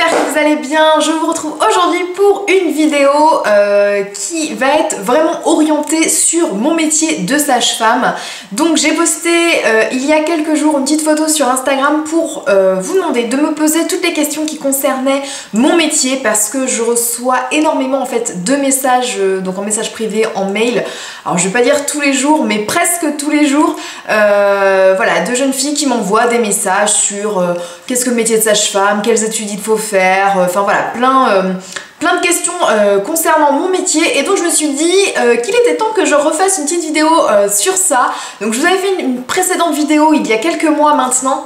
j'espère que vous allez bien. Je vous retrouve aujourd'hui pour une vidéo qui va être vraiment orientée sur mon métier de sage-femme. Donc j'ai posté il y a quelques jours une petite photo sur Instagram pour vous demander de me poser toutes les questions qui concernaient mon métier, parce que je reçois énormément en fait de messages, donc en message privé, en mail. Alors je vais pas dire tous les jours, mais presque tous les jours, voilà, de jeunes filles qui m'envoient des messages sur qu'est-ce que le métier de sage-femme, quelles études il faut faire, enfin voilà, plein de questions concernant mon métier. Et donc je me suis dit qu'il était temps que je refasse une petite vidéo sur ça. Donc je vous avais fait une précédente vidéo il y a quelques mois maintenant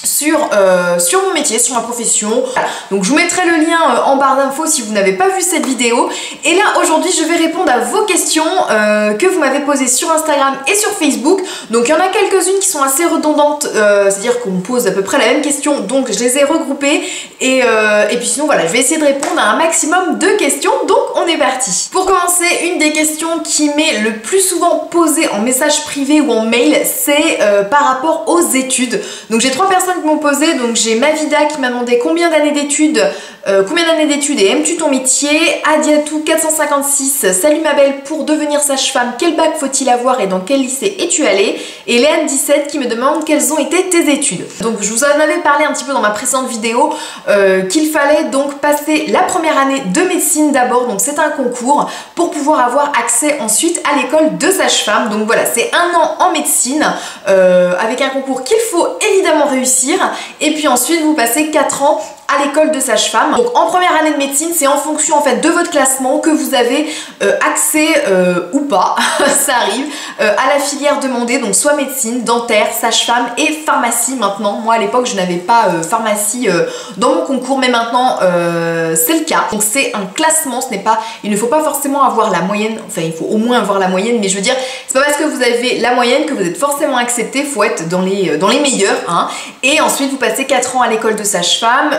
sur mon métier, sur ma profession. Voilà. Donc je vous mettrai le lien en barre d'infos si vous n'avez pas vu cette vidéo. Et là aujourd'hui je vais répondre à vos questions que vous m'avez posées sur Instagram et sur Facebook. Donc il y en a quelques-unes qui sont assez redondantes, c'est-à-dire qu'on me pose à peu près la même question, donc je les ai regroupées. Et puis sinon voilà, je vais essayer de répondre à un maximum de questions, donc on est parti. Pour commencer, une des questions qui m'est le plus souvent posée en message privé ou en mail, c'est par rapport aux études. Donc j'ai trois personnes qui m'ont posé. Donc j'ai Mavida qui m'a demandé combien d'années d'études et aimes-tu ton métier. Adiatou 456, salut ma belle, pour devenir sage-femme, quel bac faut-il avoir et dans quel lycée es-tu allée? Et Léane 17 qui me demande quelles ont été tes études. Donc je vous en avais parlé un petit peu dans ma précédente vidéo, qu'il fallait donc passer la première année de médecine d'abord, donc c'est un concours pour pouvoir avoir accès ensuite à l'école de sage-femme. Donc voilà, c'est un an en médecine avec un concours qu'il faut évidemment réussir, et puis ensuite vous passez 4 ans à l'école de sage-femme. Donc en première année de médecine, c'est en fonction en fait de votre classement que vous avez accès ou pas, ça arrive, à la filière demandée, donc soit médecine, dentaire, sage-femme et pharmacie maintenant. Moi à l'époque je n'avais pas pharmacie dans mon concours, mais maintenant c'est le cas. Donc c'est un classement, ce n'est pas, il ne faut pas forcément avoir la moyenne, enfin il faut au moins avoir la moyenne, mais je veux dire, c'est pas parce que vous avez la moyenne que vous êtes forcément accepté, il faut être dans les meilleurs, hein. Et ensuite vous passez 4 ans à l'école de sage-femme,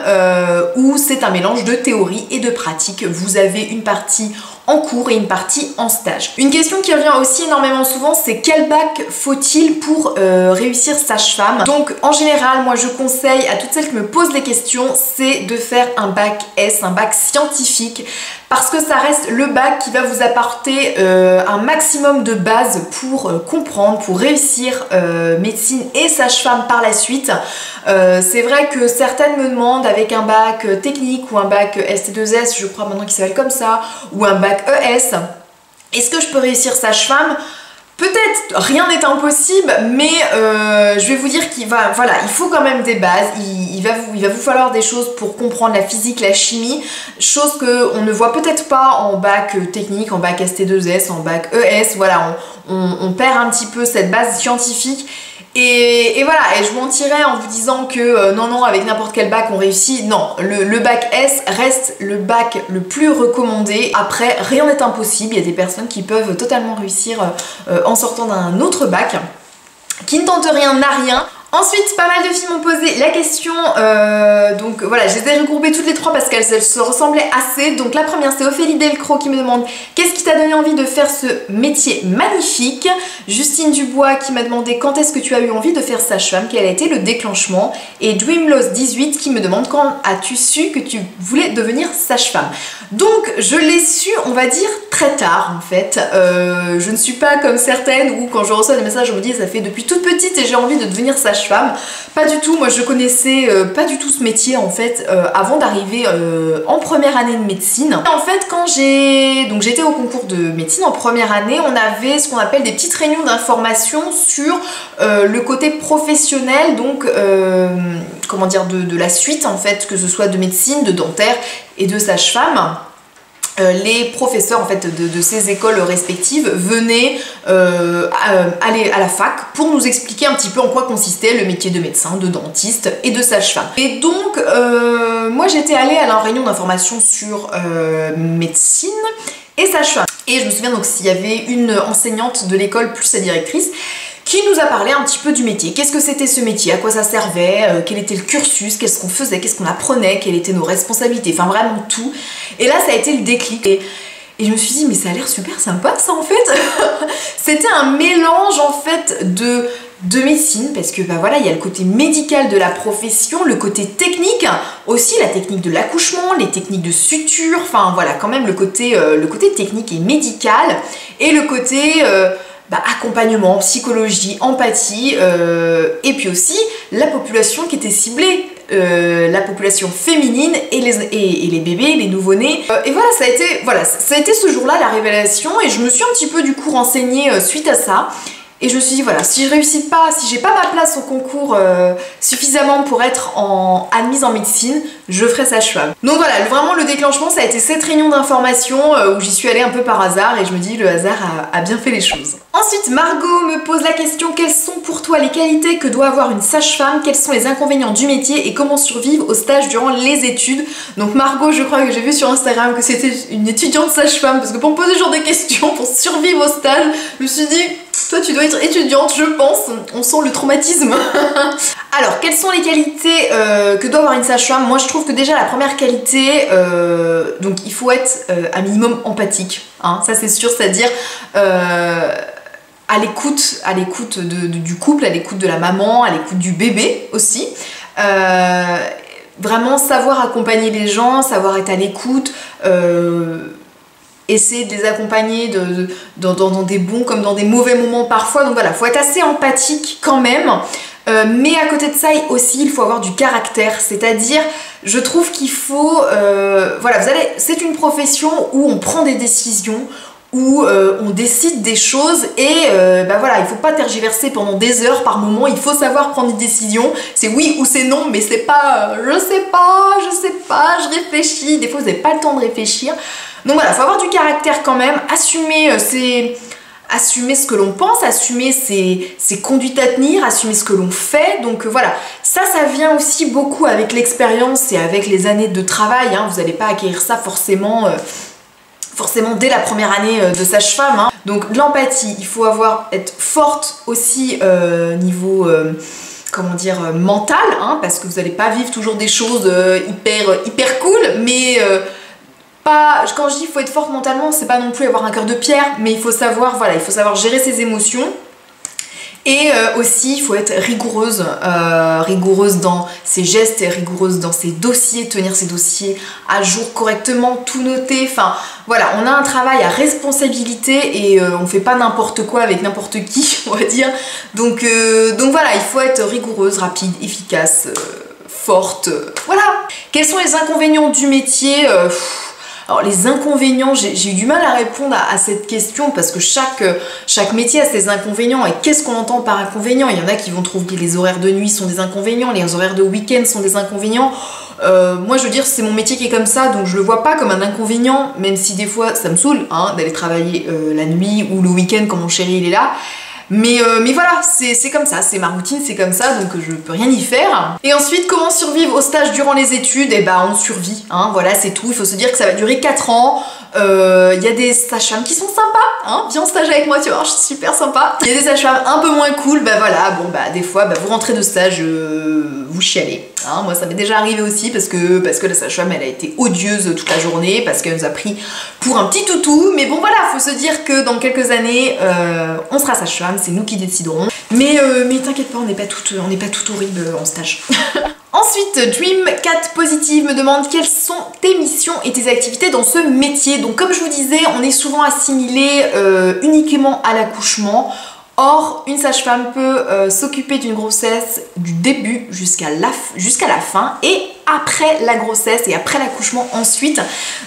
où c'est un mélange de théorie et de pratique. Vous avez une partie en cours et une partie en stage. Une question qui revient aussi énormément souvent, c'est quel bac faut-il pour réussir sage-femme? Donc en général, moi je conseille à toutes celles qui me posent les questions, c'est de faire un bac S, un bac scientifique, parce que ça reste le bac qui va vous apporter un maximum de base pour comprendre, pour réussir médecine et sage-femme par la suite. C'est vrai que certaines me demandent avec un bac technique ou un bac ST2S, je crois maintenant qu'il s'appelle comme ça, ou un bac ES, est-ce que je peux réussir sage-femme? Peut-être, rien n'est impossible, mais je vais vous dire qu'il va, voilà, il faut quand même des bases, il va vous falloir des choses pour comprendre la physique, la chimie, chose qu'on ne voit peut-être pas en bac technique, en bac ST2S, en bac ES, voilà, on perd un petit peu cette base scientifique. Et voilà, et je mentirais en vous disant que non, avec n'importe quel bac on réussit. Non, le bac S reste le bac le plus recommandé. Après, rien n'est impossible, il y a des personnes qui peuvent totalement réussir en sortant d'un autre bac. Qui ne tente rien n'a rien. Ensuite, pas mal de filles m'ont posé la question, donc voilà, je les ai regroupées toutes les trois parce qu'elles se ressemblaient assez. Donc la première, c'est Ophélie Delcros qui me demande qu'est-ce qui t'a donné envie de faire ce métier magnifique. Justine Dubois qui m'a demandé quand est-ce que tu as eu envie de faire sage-femme, quel a été le déclenchement. Et Dreamloss18 qui me demande quand as-tu su que tu voulais devenir sage-femme. Donc je l'ai su, on va dire, très tard en fait. Je ne suis pas comme certaines où quand je reçois des messages, je me dis ça fait depuis toute petite et j'ai envie de devenir sage-femme. Pas du tout, moi je connaissais pas du tout ce métier en fait avant d'arriver en première année de médecine. En fait quand j'étais au concours de médecine en première année, on avait ce qu'on appelle des petites réunions d'information sur le côté professionnel, donc comment dire, de la suite en fait, que ce soit de médecine, de dentaire et de sage-femme. Les professeurs en fait de ces écoles respectives venaient aller à la fac pour nous expliquer un petit peu en quoi consistait le métier de médecin, de dentiste et de sage-femme. Et donc moi j'étais allée à la réunion d'information sur médecine et sage-femme. Et je me souviens donc s'il y avait une enseignante de l'école plus sa directrice qui nous a parlé un petit peu du métier. Qu'est-ce que c'était ce métier, à quoi ça servait, quel était le cursus, qu'est-ce qu'on faisait, qu'est-ce qu'on apprenait, quelles étaient nos responsabilités, enfin vraiment tout. Et là ça a été le déclic. Et je me suis dit mais ça a l'air super sympa ça en fait. C'était un mélange en fait de de médecine, parce que bah voilà, il y a le côté médical de la profession, le côté technique, aussi la technique de l'accouchement, les techniques de suture, enfin voilà, quand même le côté technique et médical, et le côté accompagnement, psychologie, empathie, et puis aussi la population qui était ciblée. La population féminine et les bébés, les nouveau-nés. Et voilà, ça a été ce jour-là la révélation, et je me suis un petit peu du coup renseignée suite à ça. Et je me suis dit, voilà, si je réussis pas, si j'ai pas ma place au concours suffisamment pour être admise en médecine, je ferai sage-femme. Donc voilà, vraiment le déclenchement, ça a été cette réunion d'information où j'y suis allée un peu par hasard, et je me dis, le hasard a bien fait les choses. Ensuite, Margot me pose la question, quelles sont pour toi les qualités que doit avoir une sage-femme? Quels sont les inconvénients du métier et comment survivre au stage durant les études? Donc Margot, je crois que j'ai vu sur Instagram que c'était une étudiante sage-femme, parce que pour me poser ce genre de questions, pour survivre au stage, je me suis dit, toi tu dois être étudiante, je pense, on sent le traumatisme. Alors, quelles sont les qualités que doit avoir une sage-femme? Moi je trouve que déjà la première qualité, donc il faut être un minimum empathique, hein, ça c'est sûr, c'est-à-dire à l'écoute du couple, à l'écoute de la maman, à l'écoute du bébé aussi. Vraiment savoir accompagner les gens, savoir être à l'écoute, essayer de les accompagner dans des bons comme dans des mauvais moments parfois. Donc voilà, faut être assez empathique quand même. Mais à côté de ça aussi, il faut avoir du caractère. C'est-à-dire, je trouve qu'il faut... voilà, c'est une profession où on prend des décisions, où on décide des choses, et voilà, il faut pas tergiverser pendant des heures par moment, il faut savoir prendre des décisions, c'est oui ou c'est non, mais c'est pas je sais pas, je réfléchis, des fois vous n'avez pas le temps de réfléchir. Donc voilà, il faut avoir du caractère quand même, assumer ce que l'on pense, assumer ses conduites à tenir, assumer ce que l'on fait. Donc voilà, ça vient aussi beaucoup avec l'expérience et avec les années de travail, hein. Vous n'allez pas acquérir ça forcément dès la première année de sage-femme, hein. Donc l'empathie, il faut être forte aussi niveau comment dire, mental, hein, parce que vous n'allez pas vivre toujours des choses hyper cool, mais quand je dis qu'il faut être forte mentalement, c'est pas non plus avoir un cœur de pierre, mais il faut savoir gérer ses émotions. Et aussi, il faut être rigoureuse dans ses gestes, rigoureuse dans ses dossiers, tenir ses dossiers à jour correctement, tout noter. Enfin, voilà, on a un travail à responsabilité, et on fait pas n'importe quoi avec n'importe qui, on va dire. Donc voilà, il faut être rigoureuse, rapide, efficace, forte. Voilà. Quels sont les inconvénients du métier? Alors les inconvénients, j'ai eu du mal à répondre à cette question, parce que chaque métier a ses inconvénients. Et qu'est-ce qu'on entend par inconvénients? Il y en a qui vont trouver que les horaires de nuit sont des inconvénients, les horaires de week-end sont des inconvénients. Moi je veux dire, c'est mon métier qui est comme ça, donc je le vois pas comme un inconvénient, même si des fois ça me saoule, hein, d'aller travailler la nuit ou le week-end quand mon chéri il est là. Mais voilà, c'est comme ça, c'est ma routine, c'est comme ça, donc je peux rien y faire. Et ensuite, comment survivre au stage durant les études? Eh ben on survit, hein, voilà, c'est tout. Il faut se dire que ça va durer 4 ans. Il y a des sages-femmes qui sont sympas, hein, viens en stage avec moi, tu vois, je suis super sympa. Il y a des sages-femmes un peu moins cool, voilà, bon des fois vous rentrez de stage, vous chialez, hein. Moi ça m'est déjà arrivé aussi, parce que la sage-femme elle a été odieuse toute la journée, parce qu'elle nous a pris pour un petit toutou. Mais bon voilà, faut se dire que dans quelques années on sera sage-femme, c'est nous qui déciderons. Mais t'inquiète pas, on n'est pas toutes horribles en stage. Ensuite, Dream4 Positive me demande quelles sont tes missions et tes activités dans ce métier. Donc comme je vous disais, on est souvent assimilé uniquement à l'accouchement. Or, une sage-femme peut s'occuper d'une grossesse du début jusqu'à la fin, et après la grossesse et après l'accouchement ensuite,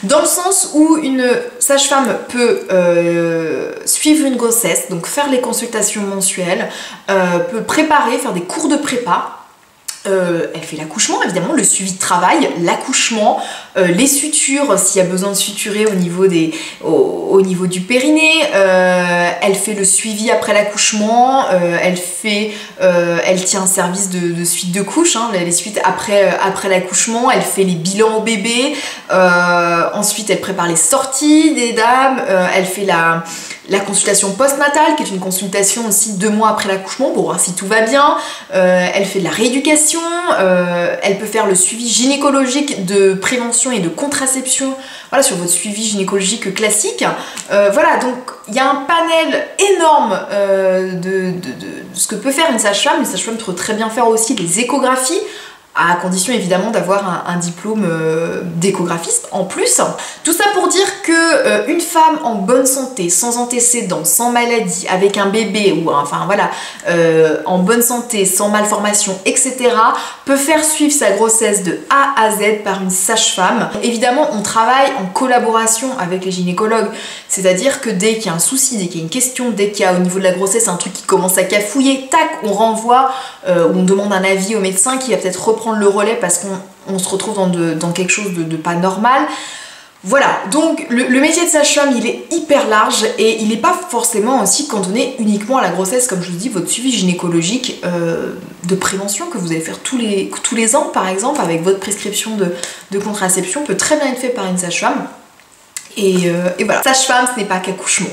dans le sens où une sage-femme peut suivre une grossesse, donc faire les consultations mensuelles, peut faire des cours de prépa. Elle fait l'accouchement, évidemment, le suivi de travail, l'accouchement, les sutures, s'il y a besoin de suturer au niveau du périnée, elle fait le suivi après l'accouchement, elle tient un service de suite de couches, hein, les suites après l'accouchement, elle fait les bilans au bébé, ensuite elle prépare les sorties des dames, elle fait la consultation postnatale, qui est une consultation aussi 2 mois après l'accouchement pour voir si tout va bien. Elle fait de la rééducation, elle peut faire le suivi gynécologique de prévention et de contraception, voilà, sur votre suivi gynécologique classique. Voilà, donc il y a un panel énorme de ce que peut faire une sage-femme. Une sage-femme peut très bien faire aussi des échographies, à condition évidemment d'avoir un diplôme d'échographiste en plus. Tout ça pour dire que une femme en bonne santé, sans antécédents, sans maladie, avec un bébé, ou enfin voilà, en bonne santé, sans malformation, etc., peut faire suivre sa grossesse de A à Z par une sage-femme. Évidemment, on travaille en collaboration avec les gynécologues, c'est-à-dire que dès qu'il y a un souci, dès qu'il y a une question, dès qu'il y a au niveau de la grossesse un truc qui commence à cafouiller, tac, on renvoie, on demande un avis au médecin qui va peut-être reprendre le relais parce qu'on se retrouve dans quelque chose de pas normal. Voilà, donc le métier de sage-femme, il est hyper large et il n'est pas forcément aussi cantonné uniquement à la grossesse. Comme je vous dis, votre suivi gynécologique de prévention que vous allez faire tous les ans, par exemple, avec votre prescription de contraception, peut très bien être fait par une sage-femme. Et voilà, sage-femme, ce n'est pas qu'accouchement.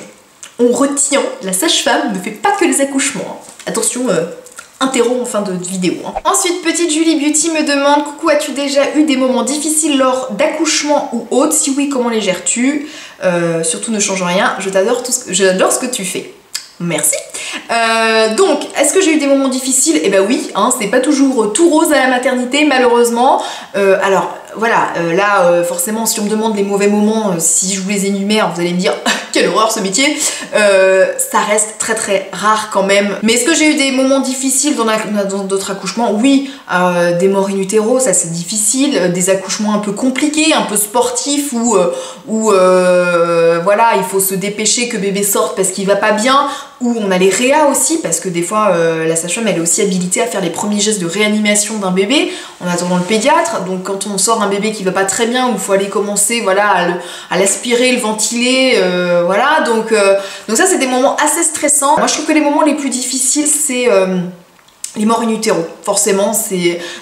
On retient, la sage-femme ne fait pas que les accouchements. Hein. Attention, interro en fin de vidéo. Hein. Ensuite, petite Julie Beauty me demande: coucou, as-tu déjà eu des moments difficiles lors d'accouchement ou autre? Si oui, comment les gères-tu? Surtout ne change rien, j'adore ce que tu fais. Merci. Donc, est-ce que j'ai eu des moments difficiles? Eh ben oui, hein, c'est pas toujours tout rose à la maternité, malheureusement. Alors, voilà, là, forcément, si on me demande les mauvais moments, si je vous les énumère, vous allez me dire quelle horreur ce métier. Ça reste très très rare quand même. Mais est-ce que j'ai eu des moments difficiles dans d'autres accouchements? Oui, des morts in utero, ça c'est difficile. Des accouchements un peu compliqués, un peu sportifs, où voilà, il faut se dépêcher que bébé sorte parce qu'il va pas bien. Où on a les réa aussi, parce que des fois la sage-femme elle est aussi habilitée à faire les premiers gestes de réanimation d'un bébé en attendant le pédiatre. Donc quand on sort un bébé qui va pas très bien, où il faut aller commencer voilà, à l'aspirer, le ventiler, voilà, donc ça c'est des moments assez stressants. Moi je trouve que les moments les plus difficiles c'est les morts in utero, forcément,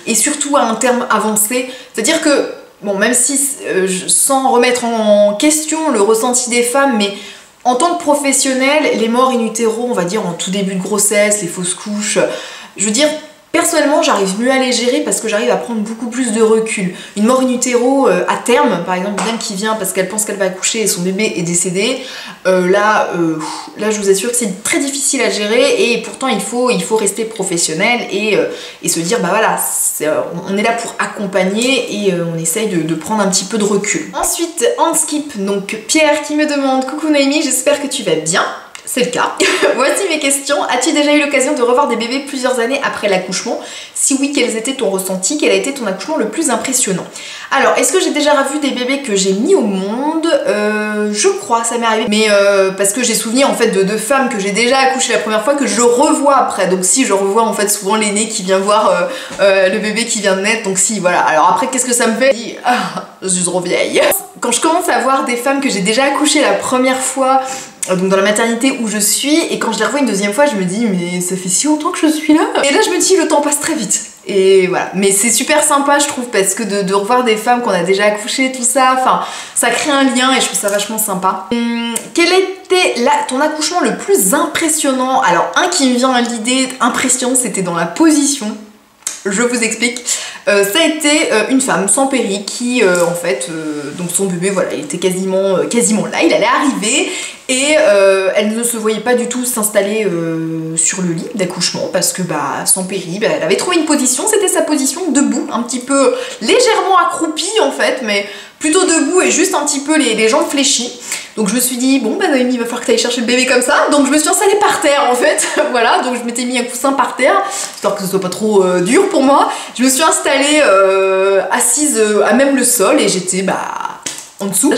et surtout à un terme avancé, c'est-à-dire que, bon, même si sans remettre en question le ressenti des femmes, mais en tant que professionnel, les morts in utero, on va dire en tout début de grossesse, les fausses couches, je veux dire, personnellement, j'arrive mieux à les gérer parce que j'arrive à prendre beaucoup plus de recul. Une mort in utero à terme, par exemple, une dame qui vient parce qu'elle pense qu'elle va accoucher et son bébé est décédé, là, je vous assure que c'est très difficile à gérer et pourtant il faut rester professionnel et se dire, bah voilà, on est là pour accompagner et on essaye de prendre un petit peu de recul. Ensuite, on skip, donc Pierre qui me demande: coucou Noémie, j'espère que tu vas bien. C'est le cas. Voici mes questions. As-tu déjà eu l'occasion de revoir des bébés plusieurs années après l'accouchement? Si oui, quels étaient ton ressenti? Quel a été ton accouchement le plus impressionnant? Alors, est-ce que j'ai déjà revu des bébés que j'ai mis au monde? Je crois, ça m'est arrivé. Mais parce que j'ai souvenir en fait de femmes que j'ai déjà accouchées la première fois que je revois après. Donc si, je revois en fait souvent l'aîné qui vient voir le bébé qui vient de naître. Donc si, voilà. Alors après, qu'est-ce que ça me fait? Je dis, je suis trop vieille. Quand je commence à voir des femmes que j'ai déjà accouchées la première fois, donc dans la maternité où je suis, et quand je les revois une deuxième fois, je me dis mais ça fait si longtemps que je suis là. Et là je me dis le temps passe très vite. Et voilà, mais c'est super sympa je trouve, parce que de revoir des femmes qu'on a déjà accouchées, tout ça, enfin ça crée un lien et je trouve ça vachement sympa. Quel était ton accouchement le plus impressionnant? Alors un qui me vient à l'idée impressionnant, c'était dans la position. Je vous explique. Ça a été une femme sans péri qui en fait donc son bébé voilà, il était quasiment là, il allait arriver et elle ne se voyait pas du tout s'installer sur le lit d'accouchement parce que bah sans péri, bah, elle avait trouvé une position, c'était sa position debout, un petit peu légèrement accroupie en fait, mais plutôt debout et juste un petit peu les jambes fléchies. Donc je me suis dit, bon bah Noémie, il va falloir que tu ailles chercher le bébé comme ça. Donc je me suis installée par terre en fait, voilà, donc je m'étais mis un coussin par terre, histoire que ce soit pas trop dur pour moi. Je me suis installée assise à même le sol et j'étais bah en dessous.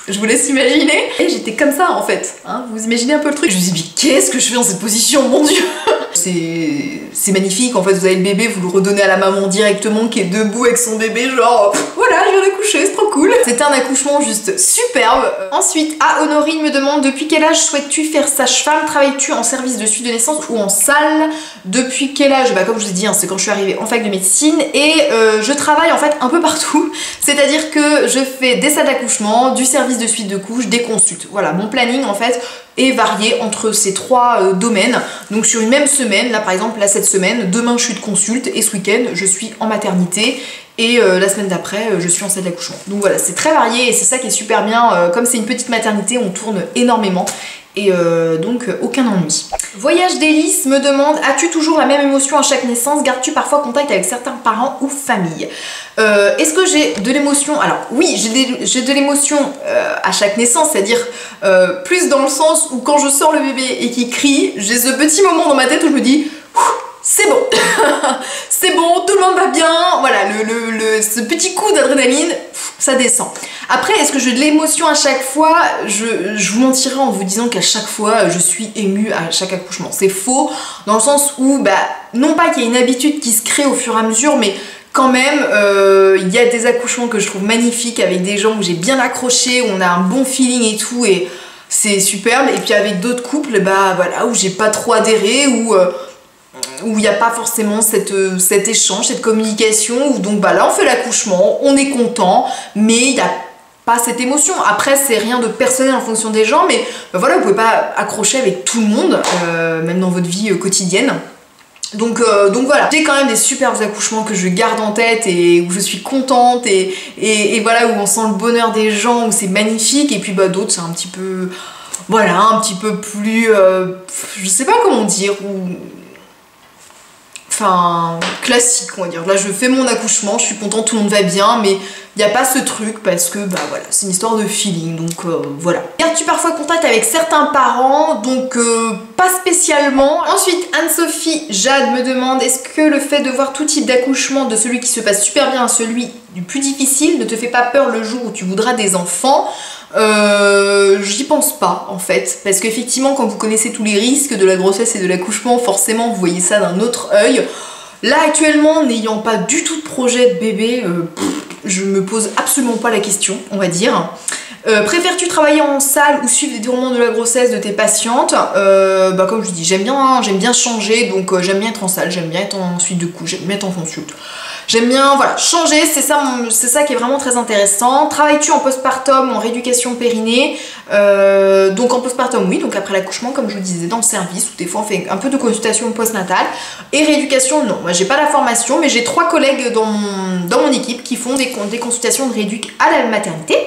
Je vous laisse imaginer. Et j'étais comme ça en fait, hein, vous imaginez un peu le truc. Je me suis dit, mais qu'est-ce que je fais dans cette position, mon dieu. C'est magnifique, en fait vous avez le bébé, vous le redonnez à la maman directement qui est debout avec son bébé, genre voilà, je viens d'accoucher. accouché, c'est trop cool. C'était un accouchement juste superbe. Ensuite, Honorine me demande depuis quel âge souhaites-tu faire sage-femme? Travailles-tu en service de suite de naissance ou en salle? Depuis quel âge? Bah comme je vous ai dit, hein, c'est quand je suis arrivée en fac de médecine et je travaille en fait un peu partout. C'est-à-dire que je fais des salles d'accouchement, du service de suite de couches, des consultes. Voilà, mon planning en fait est varié entre ces trois domaines. Donc sur une même semaine, là par exemple, là cette semaine, demain je suis de consulte et ce week-end je suis en maternité. Et la semaine d'après, je suis en salle d'accouchement. Donc voilà, c'est très varié et c'est ça qui est super bien. Comme c'est une petite maternité, on tourne énormément. Et donc aucun ennui. Voyage d'Hélice me demande, as-tu toujours la même émotion à chaque naissance? Gardes-tu parfois contact avec certains parents ou familles? Est-ce que j'ai de l'émotion? Alors oui, j'ai de l'émotion à chaque naissance, c'est-à-dire plus dans le sens où quand je sors le bébé et qu'il crie, j'ai ce petit moment dans ma tête où je me dis c'est bon, c'est bon, tout le monde va bien, voilà, ce petit coup d'adrénaline, ça descend. Après, est-ce que j'ai de l'émotion à chaque fois? Je vous mentirais en vous disant qu'à chaque fois, je suis émue à chaque accouchement. C'est faux, dans le sens où, bah, non pas qu'il y ait une habitude qui se crée au fur et à mesure, mais quand même, il y a des accouchements que je trouve magnifiques, avec des gens où j'ai bien accroché, où on a un bon feeling et tout, et c'est superbe. Et puis avec d'autres couples, bah voilà, où j'ai pas trop adhéré, où il n'y a pas forcément cet échange, cette communication, où donc bah là on fait l'accouchement, on est content, mais il n'y a pas cette émotion. Après c'est rien de personnel en fonction des gens, mais bah voilà, vous pouvez pas accrocher avec tout le monde, même dans votre vie quotidienne. Donc voilà, j'ai quand même des superbes accouchements que je garde en tête et où je suis contente et voilà, où on sent le bonheur des gens, où c'est magnifique. Et puis bah d'autres c'est un petit peu, voilà, un petit peu plus, je sais pas comment dire, enfin classique on va dire. Là je fais mon accouchement, je suis contente, tout le monde va bien, mais il n'y a pas ce truc parce que bah voilà, c'est une histoire de feeling, donc voilà. Gardes-tu parfois contact avec certains parents? Donc pas spécialement. Ensuite Anne-Sophie Jade me demande, est-ce que le fait de voir tout type d'accouchement, de celui qui se passe super bien à celui du plus difficile, ne te fait pas peur le jour où tu voudras des enfants? J'y pense pas en fait, parce qu'effectivement quand vous connaissez tous les risques de la grossesse et de l'accouchement, forcément vous voyez ça d'un autre œil. Là actuellement, n'ayant pas du tout de projet de bébé, je me pose absolument pas la question, on va dire. Préfères-tu travailler en salle ou suivre les déroulements de la grossesse de tes patientes? Bah comme je dis, j'aime bien changer, donc j'aime bien être en salle, j'aime bien être en suite de couches, j'aime bien être en consulte. J'aime bien, voilà, changer, c'est ça qui est vraiment très intéressant. Travailles-tu en postpartum ou en rééducation périnée? Donc en postpartum, oui, donc après l'accouchement, comme je vous disais, dans le service, où des fois on fait un peu de consultation postnatale. Et rééducation, non, moi j'ai pas la formation, mais j'ai 3 collègues dans mon équipe qui font des consultations de rééduc à la maternité.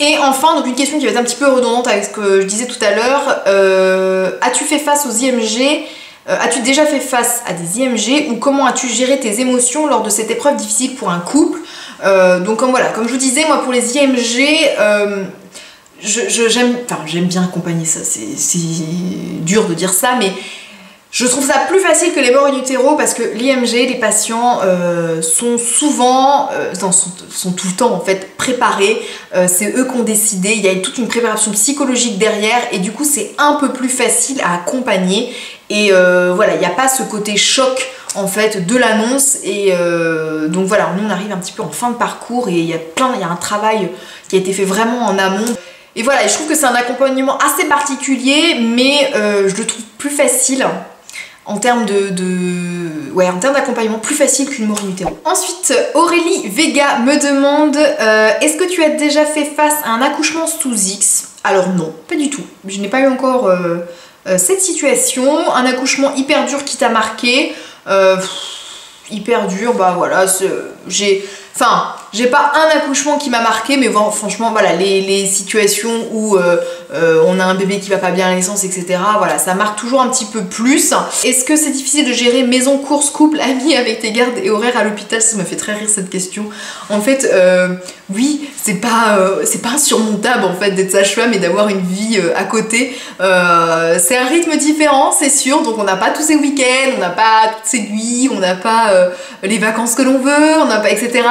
Et enfin, donc une question qui va être un petit peu redondante avec ce que je disais tout à l'heure, as-tu fait face aux IMG? As-tu déjà fait face à des IMG ou comment as-tu géré tes émotions lors de cette épreuve difficile pour un couple? Donc voilà, comme je vous disais, moi pour les IMG, j'aime bien accompagner ça, c'est dur de dire ça, mais je trouve ça plus facile que les morts in utero parce que l'IMG, les patients sont souvent, sont tout le temps en fait préparés, c'est eux qui ont décidé, il y a toute une préparation psychologique derrière et du coup c'est un peu plus facile à accompagner et voilà, il n'y a pas ce côté choc en fait de l'annonce et donc voilà, nous on arrive un petit peu en fin de parcours et il y a un travail qui a été fait vraiment en amont. Et voilà, et je trouve que c'est un accompagnement assez particulier, mais je le trouve plus facile en termes d'accompagnement, plus facile qu'une mort in utero. Ensuite, Aurélie Vega me demande est-ce que tu as déjà fait face à un accouchement sous X? Alors non, pas du tout. Je n'ai pas eu encore cette situation. Un accouchement hyper dur qui t'a marqué? Hyper dur, bah voilà, j'ai pas un accouchement qui m'a marqué, mais bon, franchement, voilà, les situations où on a un bébé qui va pas bien à la naissance, etc., voilà, ça marque toujours un petit peu plus. Est-ce que c'est difficile de gérer maison, course, couple, amis avec tes gardes et horaires à l'hôpital? Ça me fait très rire cette question. En fait, oui, c'est pas insurmontable en fait d'être sage-femme et d'avoir une vie à côté. C'est un rythme différent, c'est sûr, donc on n'a pas tous ces week-ends, on n'a pas toutes ces nuits, on n'a pas les vacances que l'on veut, on n'a pas, etc.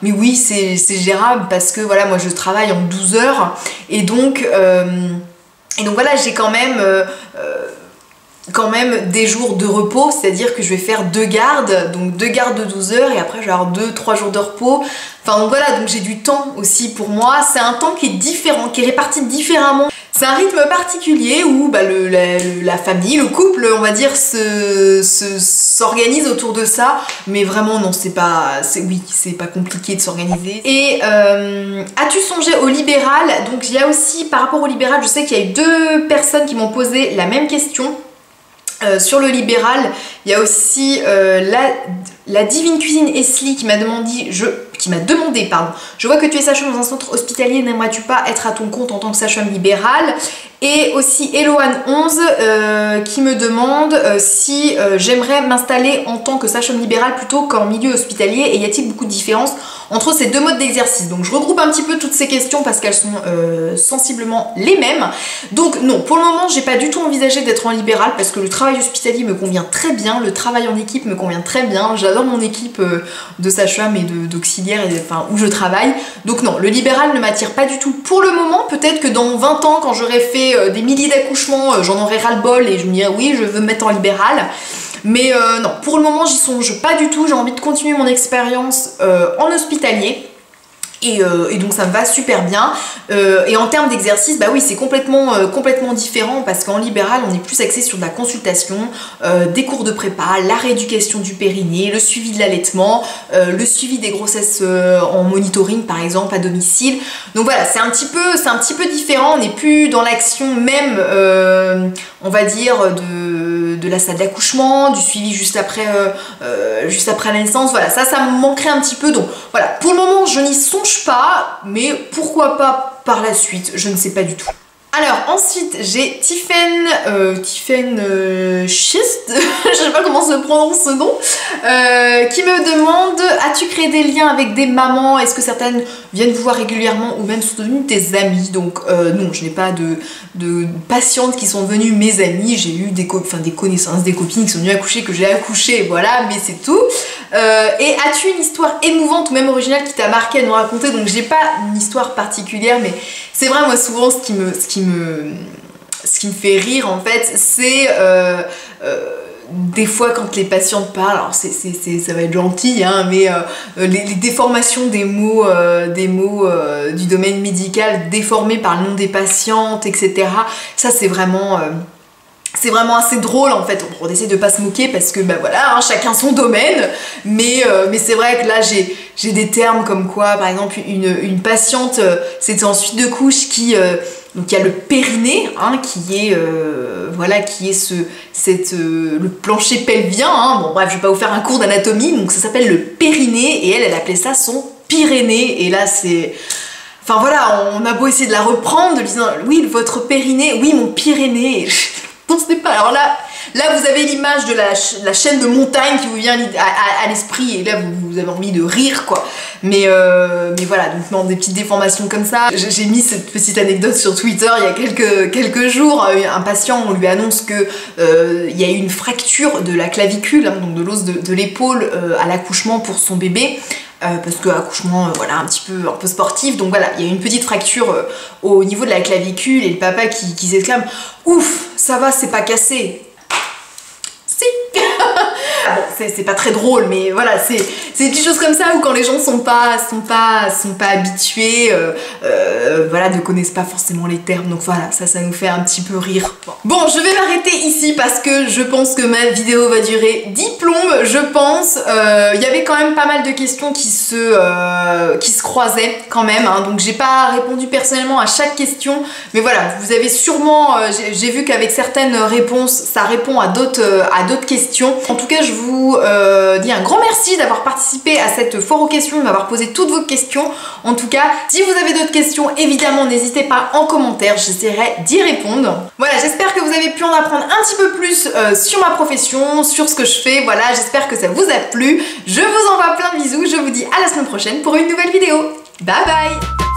Mais oui, c'est gérable parce que voilà, moi je travaille en 12 heures et donc voilà, j'ai quand même quand même des jours de repos, c'est-à-dire que je vais faire 2 gardes, donc 2 gardes de 12 heures et après je vais avoir 2-3 jours de repos. Enfin donc voilà, donc j'ai du temps aussi pour moi. C'est un temps qui est différent, qui est réparti différemment. C'est un rythme particulier où bah, la famille, le couple, on va dire, s'organise autour de ça. Mais vraiment non, c'est pas compliqué de s'organiser. Et as-tu songé au libéral? Donc il y a aussi, par rapport au libéral, je sais qu'il y a eu 2 personnes qui m'ont posé la même question. Sur le libéral, il y a aussi la Divine Cuisine Esli qui m'a demandé, je vois que tu es sage-femme dans un centre hospitalier, n'aimerais-tu pas être à ton compte en tant que sage-femme libérale? Et aussi Eloane11 qui me demande si j'aimerais m'installer en tant que sage-femme libérale plutôt qu'en milieu hospitalier, et y a-t-il beaucoup de différence entre ces 2 modes d'exercice? Donc je regroupe un petit peu toutes ces questions parce qu'elles sont sensiblement les mêmes. Donc non, pour le moment j'ai pas du tout envisagé d'être en libéral parce que le travail hospitalier me convient très bien, le travail en équipe me convient très bien, j'adore mon équipe de sage-femme et d'auxiliaires, enfin où je travaille. Donc non, le libéral ne m'attire pas du tout pour le moment. Peut-être que dans 20 ans, quand j'aurai fait des milliers d'accouchements, j'en aurai ras-le-bol et je me dirai oui, je veux me mettre en libéral. Mais non, pour le moment j'y songe pas du tout, j'ai envie de continuer mon expérience en hospitalier. Et donc ça me va super bien. Et en termes d'exercice, bah oui, c'est complètement différent parce qu'en libéral, on est plus axé sur de la consultation, des cours de prépa, la rééducation du périnée, le suivi de l'allaitement, le suivi des grossesses en monitoring par exemple à domicile. Donc voilà, c'est un petit peu différent, on n'est plus dans l'action même, on va dire, de la salle d'accouchement, du suivi juste après la naissance. Voilà, ça me manquerait un petit peu. Donc voilà, pour le moment, je n'y songe pas, mais pourquoi pas par la suite, je ne sais pas du tout. Alors ensuite j'ai Tiffen Schist, je sais pas comment se prononce ce nom, qui me demande: as-tu créé des liens avec des mamans? Est-ce que certaines viennent vous voir régulièrement ou même sont devenues tes amies? Donc non, je n'ai pas de patientes qui sont devenues mes amies, j'ai eu des connaissances, des copines qui sont venues accoucher, que j'ai accouché, voilà, mais c'est tout. Et as-tu une histoire émouvante ou même originale qui t'a marqué à nous raconter? Donc j'ai pas une histoire particulière, mais c'est vrai, moi souvent ce qui me fait rire en fait, c'est des fois quand les patientes parlent, alors ça va être gentil, hein, mais les déformations des mots du domaine médical déformés par le nom des patientes, etc. Ça c'est vraiment assez drôle en fait. On essaie de pas se moquer parce que bah voilà, hein, chacun son domaine, mais c'est vrai que là j'ai des termes comme quoi, par exemple, une patiente, c'était en suite de couche donc il y a le périnée, hein, qui est le plancher pelvien, hein. Bon bref, je vais pas vous faire un cours d'anatomie, donc ça s'appelle le périnée, et elle appelait ça son pyrénée, et là c'est... Enfin voilà, on a beau essayer de la reprendre, de lui dire oui, votre périnée, oui, mon pyrénée. Non, ce n'est pas. Alors là vous avez l'image de la chaîne de montagne qui vous vient à l'esprit, et là vous avez envie de rire quoi. Mais voilà, donc non, des petites déformations comme ça. J'ai mis cette petite anecdote sur Twitter il y a quelques jours. Un patient, on lui annonce que il y a eu une fracture de la clavicule, hein, donc de l'os de l'épaule à l'accouchement pour son bébé. Parce que accouchement voilà, un peu sportif, donc voilà, il y a une petite fracture au niveau de la clavicule, et le papa qui s'exclame: ouf, ça va, c'est pas cassé. Si. Bon, c'est pas très drôle, mais voilà, c'est des petites choses comme ça où quand les gens sont pas habitués, voilà, ne connaissent pas forcément les termes, donc voilà, ça nous fait un petit peu rire. Bon, je vais m'arrêter ici parce que je pense que ma vidéo va durer 10 plombes, je pense. Il y avait quand même pas mal de questions qui se croisaient quand même, hein, donc j'ai pas répondu personnellement à chaque question, mais voilà, vous avez sûrement, j'ai vu qu'avec certaines réponses, ça répond à d'autres questions. En tout cas, je vous dis un grand merci d'avoir participé à cette foire aux questions, de m'avoir posé toutes vos questions. En tout cas, si vous avez d'autres questions, évidemment, n'hésitez pas en commentaire, j'essaierai d'y répondre. Voilà, j'espère que vous avez pu en apprendre un petit peu plus sur ma profession, sur ce que je fais. Voilà, j'espère que ça vous a plu. Je vous envoie plein de bisous, je vous dis à la semaine prochaine pour une nouvelle vidéo. Bye bye!